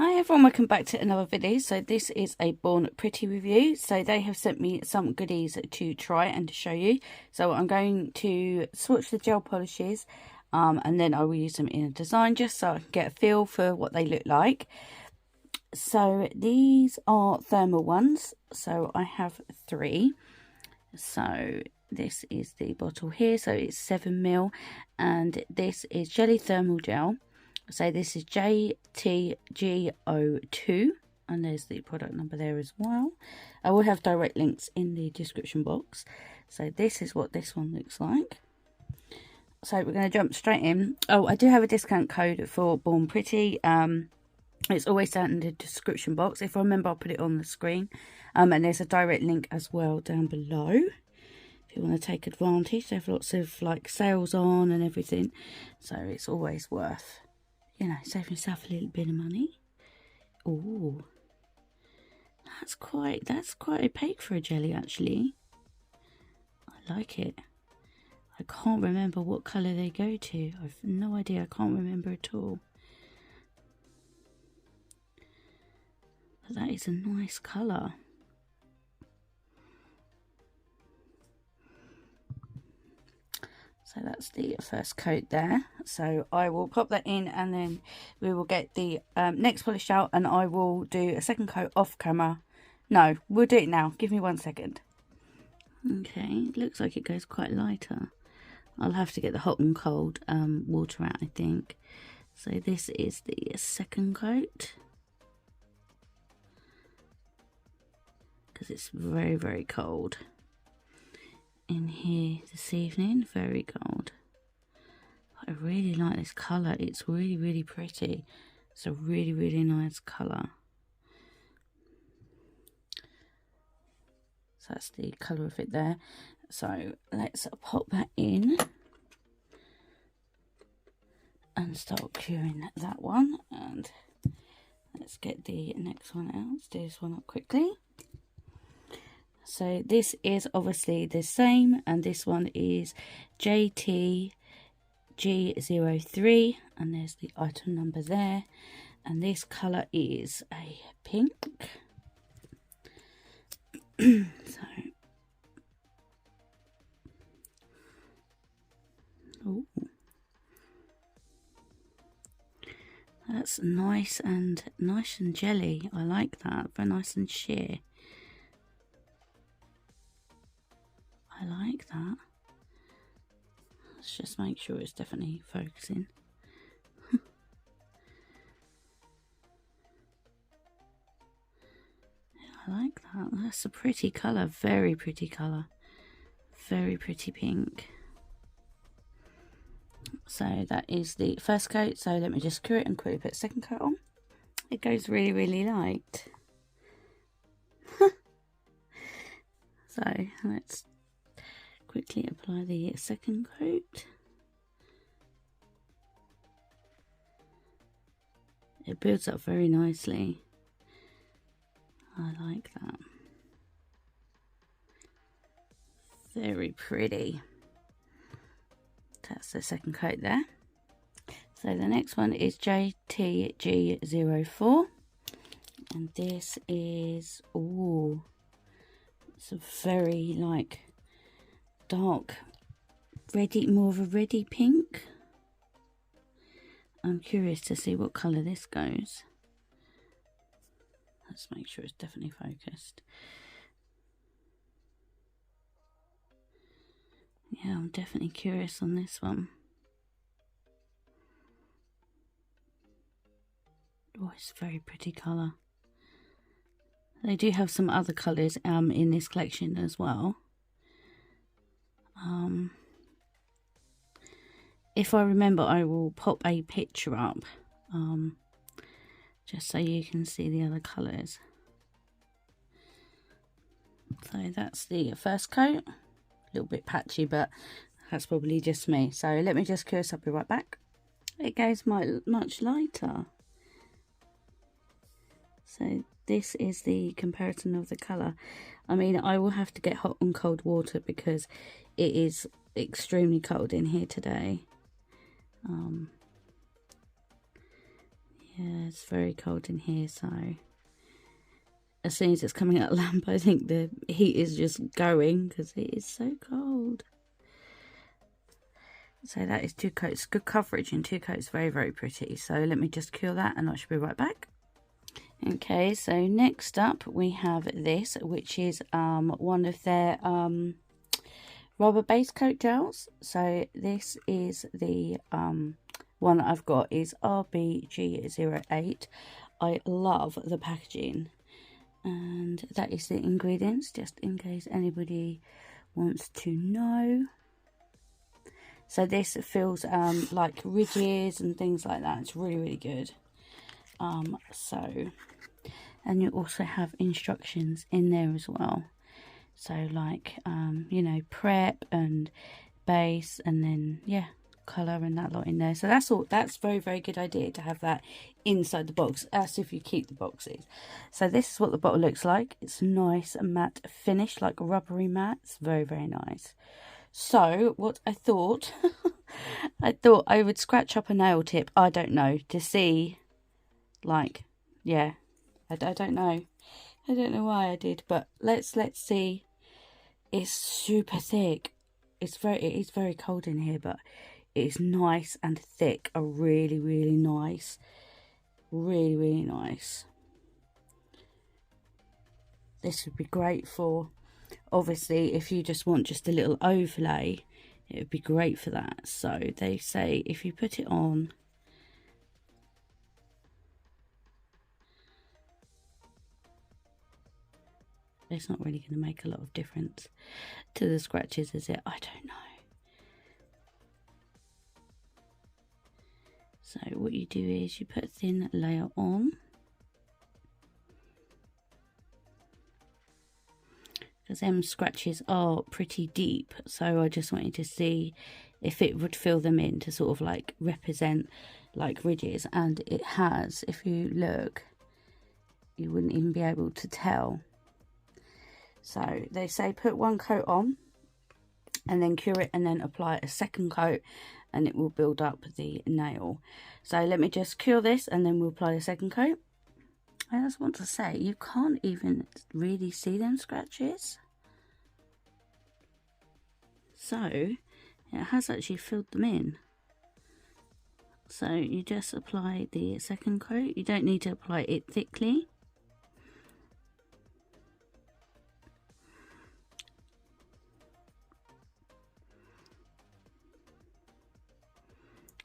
Hi everyone, welcome back to another video. So this is a BornPretty review. So they have sent me some goodies to try and to show you. So I'm going to swatch the gel polishes and then I will use them in a design just so I can get a feel for what they look like. So these are thermal ones. So I have 3. So this is the bottle here. So it's 7ml and this is jelly thermal gel. So this is JTG02 and there's the product number there as well. I will have direct links in the description box. So this is what this one looks like. So we're going to jump straight in. Oh, I do have a discount code for BornPretty. It's always down in the description box. If I remember, I'll put it on the screen. And there's a direct link as well down below. If you want to take advantage, they have lots of like sales on and everything. So it's always worth, you know, save yourself a little bit of money. Oh, that's quite opaque for a jelly actually. I like it. I can't remember what colour they go to. I've no idea. I can't remember at all. But that is a nice colour. So that's the first coat there. So I will pop that in and then we will get the next polish out and I will do a second coat off camera. No, we'll do it now. Give me 1 second. Okay, it looks like it goes quite lighter. I'll have to get the hot and cold water out, I think. So this is the second coat. Because it's very, very cold in here this evening. Very cold. I really like this colour. It's really, really pretty. It's a really, really nice colour. So that's the colour of it there. So let's pop that in and start curing that one. And let's get the next one out. Let's do this one up quickly. So this is obviously the same, and this one is JTG03, and there's the item number there, and this colour is a pink. So, oh, that's nice and jelly. I like that. Very nice and sheer. I like that. Let's just make sure it's definitely focusing. I like that. That's a pretty colour. Very pretty colour. Very pretty pink. So that is the first coat. So let me just cure it and quickly put the second coat on. It goes really, really light. So let's quickly apply the second coat. It builds up very nicely. I like that. Very pretty. That's the second coat there. So the next one is JTG04. And this is, oh, it's a very like dark reddy, more of a reddy pink. I'm curious to see what colour this goes. Let's make sure it's definitely focused. Yeah, I'm definitely curious on this one. Oh, it's a very pretty colour. They do have some other colours in this collection as well. If I remember, I will pop a picture up just so you can see the other colours. So that's the first coat. A little bit patchy, but that's probably just me. So let me just cure this up. I'll be right back. It goes much lighter. So this is the comparison of the colour. I mean, I will have to get hot and cold water because it is extremely cold in here today. Yeah, it's very cold in here, so as soon as it's coming out of the lamp, I think the heat is just going because it is so cold. So that is 2 coats, good coverage in 2 coats, very, very pretty. So let me just cure that and I should be right back. Okay, so next up we have this, which is one of their rubber base coat gels. So this is the one that I've got is RBG08. I love the packaging, and that is the ingredients, just in case anybody wants to know. So this feels like ridges and things like that. It's really, really good. And you also have instructions in there as well. So like, you know, prep and base, and then, yeah, colour and that lot in there. So that's all. That's very, very good idea to have that inside the box, as if you keep the boxes. So this is what the bottle looks like. It's nice matte finish, like rubbery matte. It's very, very nice. So what I thought, I thought I would scratch up a nail tip, I don't know, to see, like, yeah, I don't know. I don't know why I did, but let's see. It's super thick. It is very cold in here, but it is nice and thick. A really, really nice. Really, really nice. This would be great for, obviously, if you just want just a little overlay, it would be great for that. So they say if you put it on, it's not really going to make a lot of difference to the scratches, is it? I don't know. So what you do is you put a thin layer on, because them scratches are pretty deep, so I just wanted to see if it would fill them in to sort of like represent like ridges, and it has. If you look, you wouldn't even be able to tell. So they say put 1 coat on and then cure it, and then apply a 2nd coat, and it will build up the nail. So let me just cure this and then we'll apply the 2nd coat. I just want to say, you can't even really see them scratches. So it has actually filled them in. So you just apply the 2nd coat. You don't need to apply it thickly.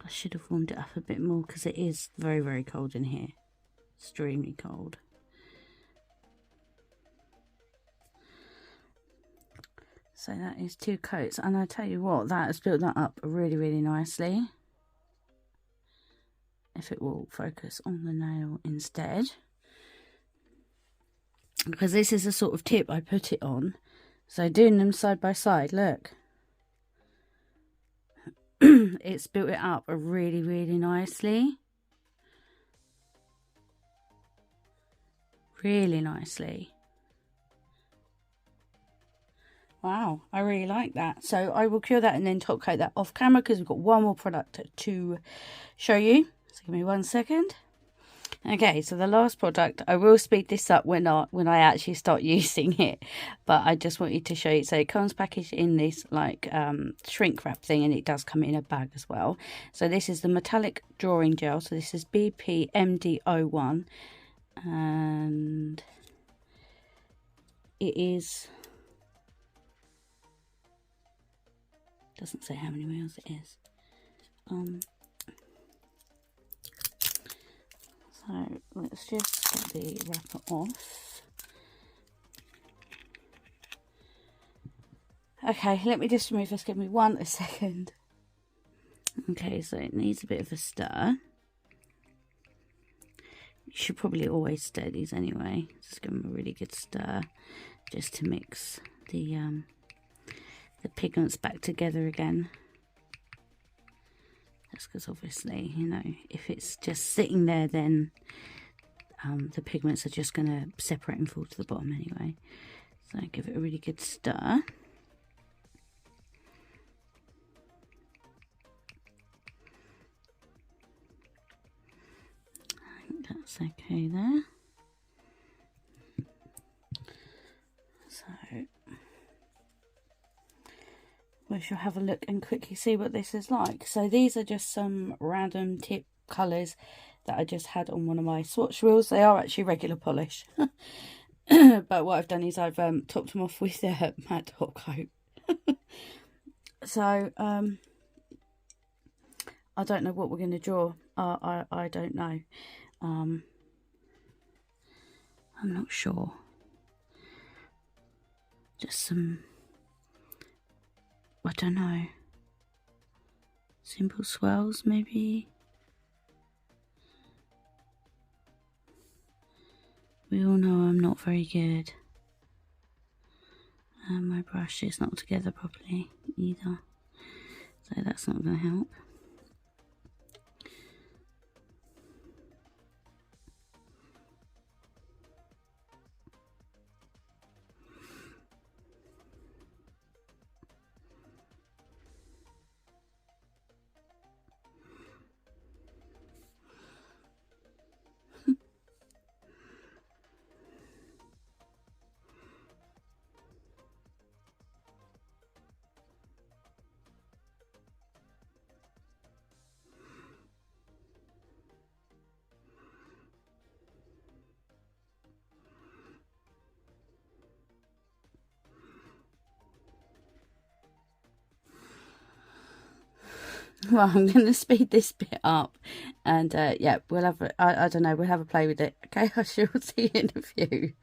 I should have warmed it up a bit more because it is very, very cold in here. Extremely cold. So that is 2 coats, and I tell you what, that has built that up really, really nicely. If it will focus on the nail instead, because this is the sort of tip I put it on. So doing them side by side, look. It's built it up really, really nicely. Really nicely. Wow, I really like that. So I will cure that and then top coat that off camera, because we've got one more product to show you. So give me 1 second. Okay, so the last product, I will speed this up when I actually start using it, but I just wanted to show you. So it comes packaged in this like shrink wrap thing, and it does come in a bag as well. So this is the metallic drawing gel. So this is BPMD01, and it is, doesn't say how many mils it is. So let's just get the wrapper off. Okay, let me just remove this. Give me 1 second. Okay, so it needs a bit of a stir. You should probably always stir these anyway. Just give them a really good stir, just to mix the pigments back together again. That's because obviously, you know, if it's just sitting there, then the pigments are just going to separate and fall to the bottom anyway. So give it a really good stir. That's okay there. So we shall have a look and quickly see what this is like. So these are just some random tip colours that I just had on one of my swatch reels. They are actually regular polish. But what I've done is I've topped them off with a matte hot coat. So I don't know what we're going to draw. I don't know. I'm not sure. Just some, I don't know, simple swirls maybe. We all know I'm not very good. And my brush is not together properly either. So that's not going to help. Well, I'm going to speed this bit up, and yeah, we'll have I don't know, we'll have a play with it. Okay, I shall see you in a few.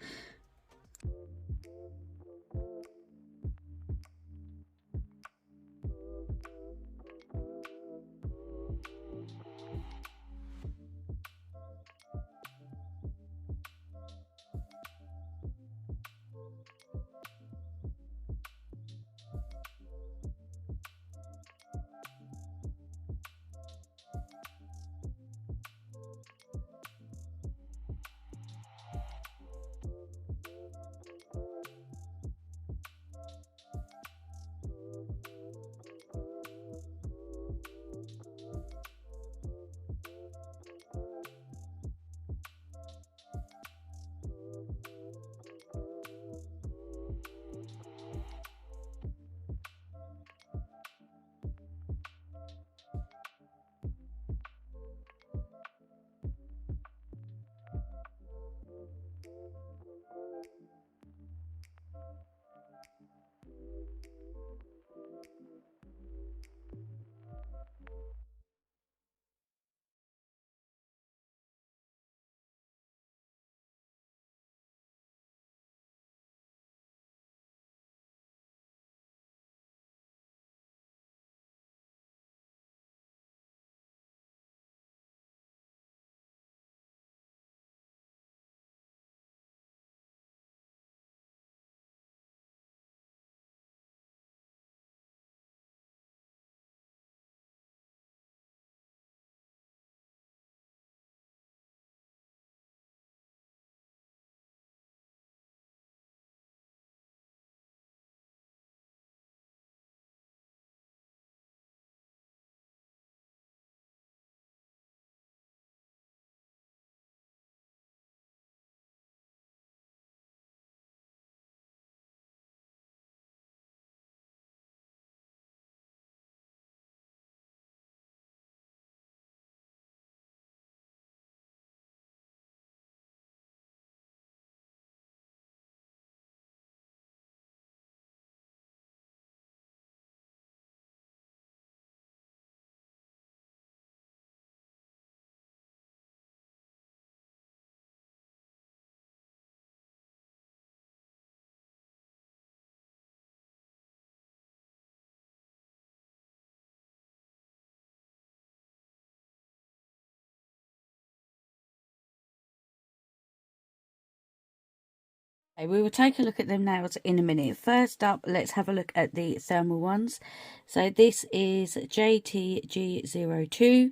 Okay, we will take a look at them nails in a minute. First up, let's have a look at the thermal ones. So this is JTG02.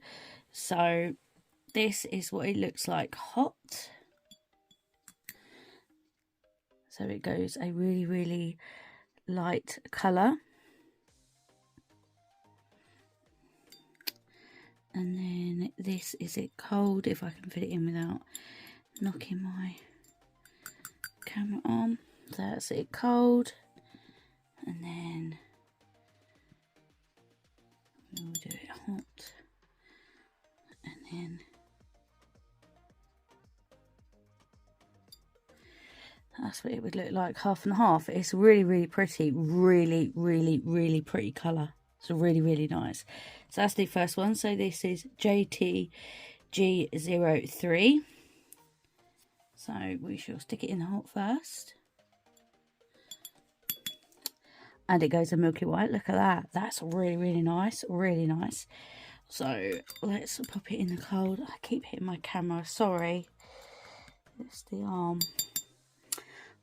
So this is what it looks like hot. So it goes a really, really light colour. And then this is it cold, if I can fit it in without knocking my camera on. So that's it cold, and then we'll do it hot, and then that's what it would look like, half and half. It's really pretty, really pretty colour. It's really nice. So that's the first one. So this is JTG03. So we shall stick it in the hot first. And it goes a milky white. Look at that. That's really nice. Really nice. So let's pop it in the cold. I keep hitting my camera. Sorry. It's the arm.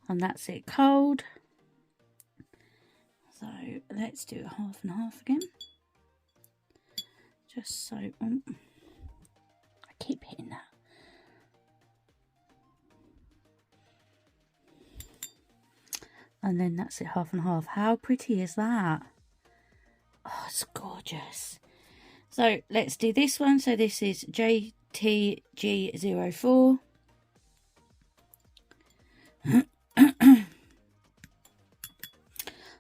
And that's it cold. So let's do it half and half again. Just so I keep hitting that. And then that's it half and half. How pretty is that? Oh, it's gorgeous. So let's do this one. So this is JTG04.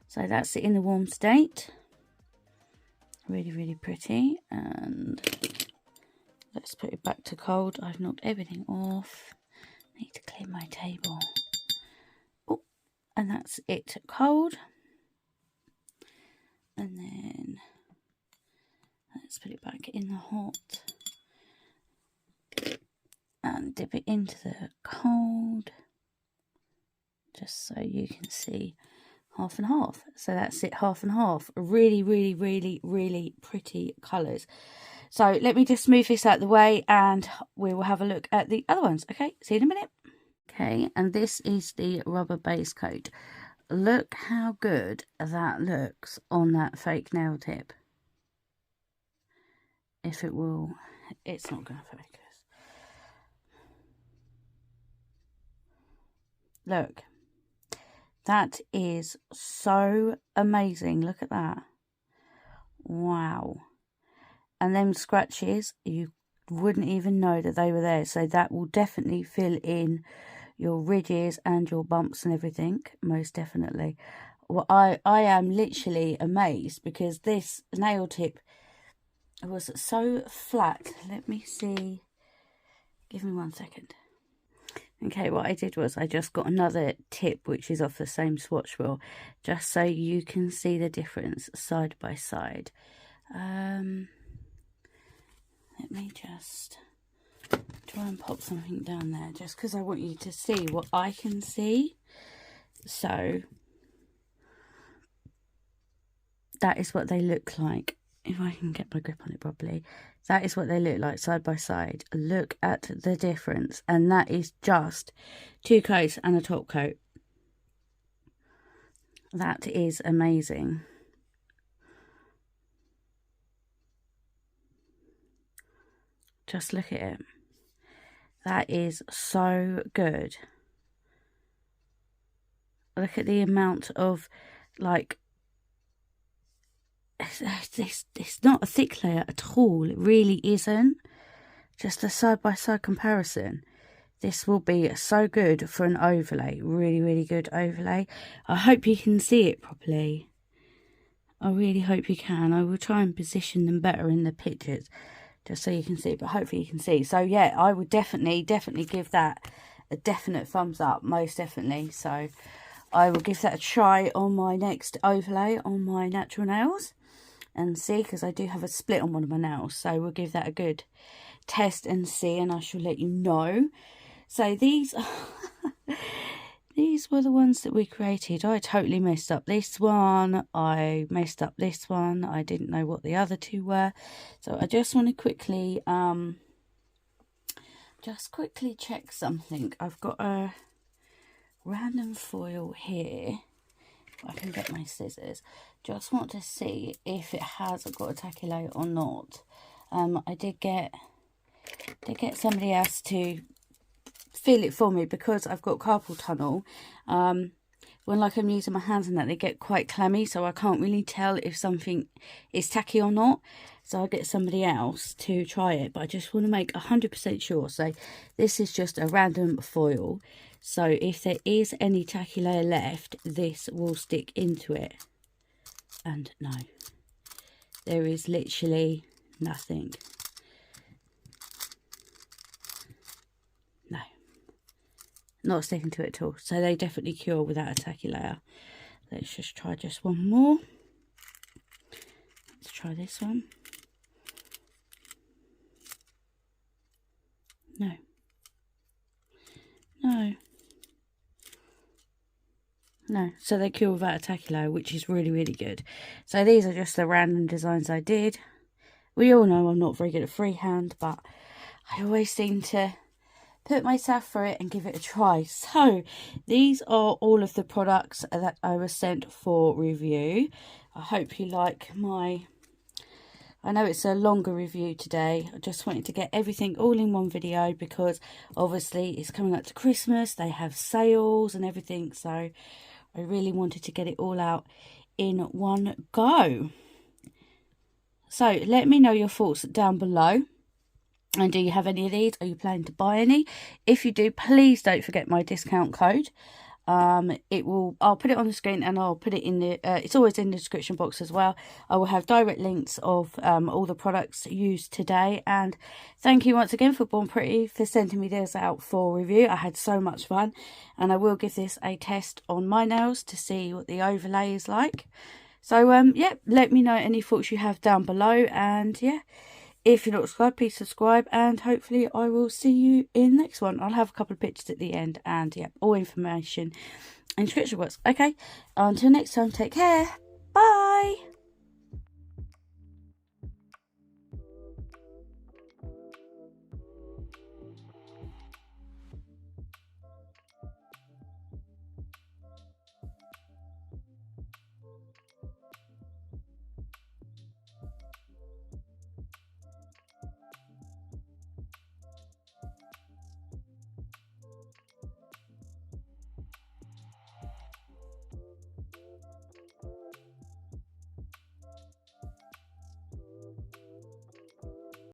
So that's it in the warm state. Really pretty. And let's put it back to cold. I've knocked everything off. I need to clear my table. Oh, and that's it cold. And then let's put it back in the hot. And dip it into the cold. Just so you can see half and half. So that's it, half and half. Really pretty colours. So let me just move this out of the way and we will have a look at the other ones. Okay, see you in a minute. Okay, and this is the rubber base coat. Look how good that looks on that fake nail tip. If it will, it's not going to focus. Look. That is so amazing. Look at that. Wow. And them scratches, you wouldn't even know that they were there. So that will definitely fill in your ridges and your bumps and everything. Most definitely. Well, I am literally amazed because this nail tip was so flat. Let me see. Give me 1 second. Okay, what I did was I just got another tip which is off the same swatch wheel, just so you can see the difference side by side. Let me just try and pop something down there, just because I want you to see what I can see. So that is what they look like. If I can get my grip on it properly, that is what they look like side by side. Look at the difference, and that is just 2 coats and a top coat. That is amazing. Just look at it. That is so good. Look at the amount of, like, it's not a thick layer at all. It really isn't. Just a side-by-side comparison. This will be so good for an overlay. Really good overlay. I hope you can see it properly. I really hope you can. I will try and position them better in the pictures, just so you can see, but hopefully you can see. So yeah, I would definitely give that a definite thumbs up, most definitely. So I will give that a try on my next overlay on my natural nails and see, because I do have a split on one of my nails. So we'll give that a good test and see, and I shall let you know. So these these were the ones that we created. I totally messed up this one. I messed up this one. I didn't know what the other two were. So I just want to quickly check something. I've got a random foil here. If I can get my scissors. Just want to see if it has got a tacky layer or not. I did get somebody else to fill it for me, because I've got carpal tunnel. when like I'm using my hands and that, they get quite clammy, so I can't really tell if something is tacky or not. So I'll get somebody else to try it, but I just want to make 100% sure. So this is just a random foil, so if there is any tacky layer left, this will stick into it. And no, there is literally nothing. No, not sticking to it at all. So they definitely cure without a tacky layer. Let's just try just one more. Let's try this one. No. No. No, so they cure without a tacky layer, which is really, really good. So these are just the random designs I did. We all know I'm not very good at freehand, but I always seem to put myself through it and give it a try. So these are all of the products that I was sent for review. I hope you like my... I know it's a longer review today. I just wanted to get everything all in one video because obviously it's coming up to Christmas. They have sales and everything, so I really wanted to get it all out in one go. So let me know your thoughts down below. And do you have any of these? Are you planning to buy any? If you do, please don't forget my discount code. I'll put it on the screen, and I'll put it in the it's always in the description box as well. I will have direct links of all the products used today. And thank you once again for BornPretty for sending me this out for review. I had so much fun, and I will give this a test on my nails to see what the overlay is like. So yeah, let me know any thoughts you have down below, and yeah, if you're not subscribed, please subscribe, and hopefully I will see you in the next one. I'll have a couple of pictures at the end, and yeah, all information in the description box. Okay, until next time, take care. Bye.